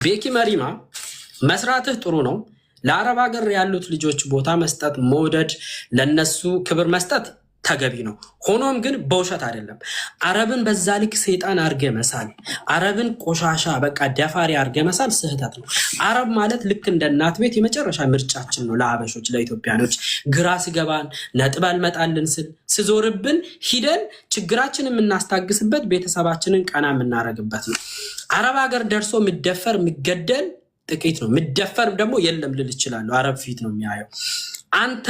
ቤኪ መሪማ መስራትህ ጥሩ ነው። ለአረብ ሀገር ያሉት ልጆች ቦታ መስጠት መውደድ ለነሱ ክብር መስጠት ተገቢ ነው። ሆኖም ግን በውሸት አይደለም። አረብን በዛ ልክ ሰይጣን አርገ መሳል፣ አረብን ቆሻሻ በቃ ደፋሪ አርገ መሳል ስህተት ነው። አረብ ማለት ልክ እንደ እናት ቤት የመጨረሻ ምርጫችን ነው። ለአበሾች ለኢትዮጵያኖች ግራ ሲገባን ነጥብ አልመጣልን ስል ስዞርብን ሂደን ችግራችንን የምናስታግስበት ቤተሰባችንን ቀና የምናረግበት ነው። አረብ ሀገር ደርሶ የሚደፈር የሚገደል ጥቂት ነው። የሚደፈር ደግሞ የለም ልል ይችላል። አረብ ፊት ነው የሚያየው። አንተ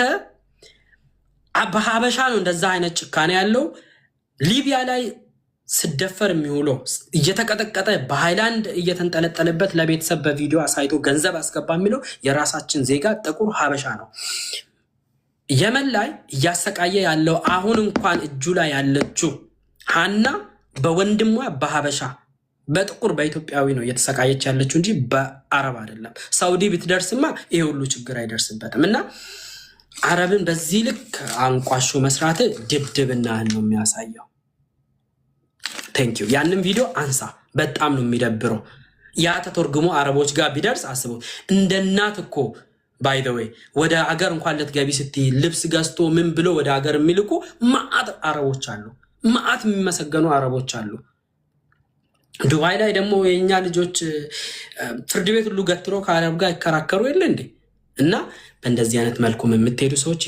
በሀበሻ ነው እንደዛ አይነት ጭካኔ ያለው። ሊቢያ ላይ ስደፈር የሚውለው እየተቀጠቀጠ በሃይላንድ እየተንጠለጠለበት ለቤተሰብ በቪዲዮ አሳይቶ ገንዘብ አስገባ የሚለው የራሳችን ዜጋ ጥቁር ሀበሻ ነው። የመን ላይ እያሰቃየ ያለው አሁን እንኳን እጁ ላይ ያለችው ሀና በወንድሟ በሀበሻ በጥቁር በኢትዮጵያዊ ነው እየተሰቃየች ያለችው እንጂ በአረብ አይደለም። ሳውዲ ብትደርስማ ይሄ ሁሉ ችግር አይደርስበትም። እና አረብን በዚህ ልክ አንቋሾ መስራት ድብድብናህን ነው የሚያሳየው። ቴንኪዩ። ያንን ቪዲዮ አንሳ። በጣም ነው የሚደብረው። ያ ተተርጉሞ አረቦች ጋር ቢደርስ አስቡ። እንደ እናት እኮ ባይ ዘ ዌይ ወደ ሀገር እንኳን ልትገቢ ስትይ ልብስ ገዝቶ ምን ብሎ ወደ ሀገር የሚልኩ ማአት አረቦች አሉ። ማአት የሚመሰገኑ አረቦች አሉ። ዱባይ ላይ ደግሞ የኛ ልጆች ፍርድ ቤት ሁሉ ገትሮ ከአረብ ጋር ይከራከሩ የለ እንዴ? እና በእንደዚህ አይነት መልኩ የምትሄዱ ሰዎች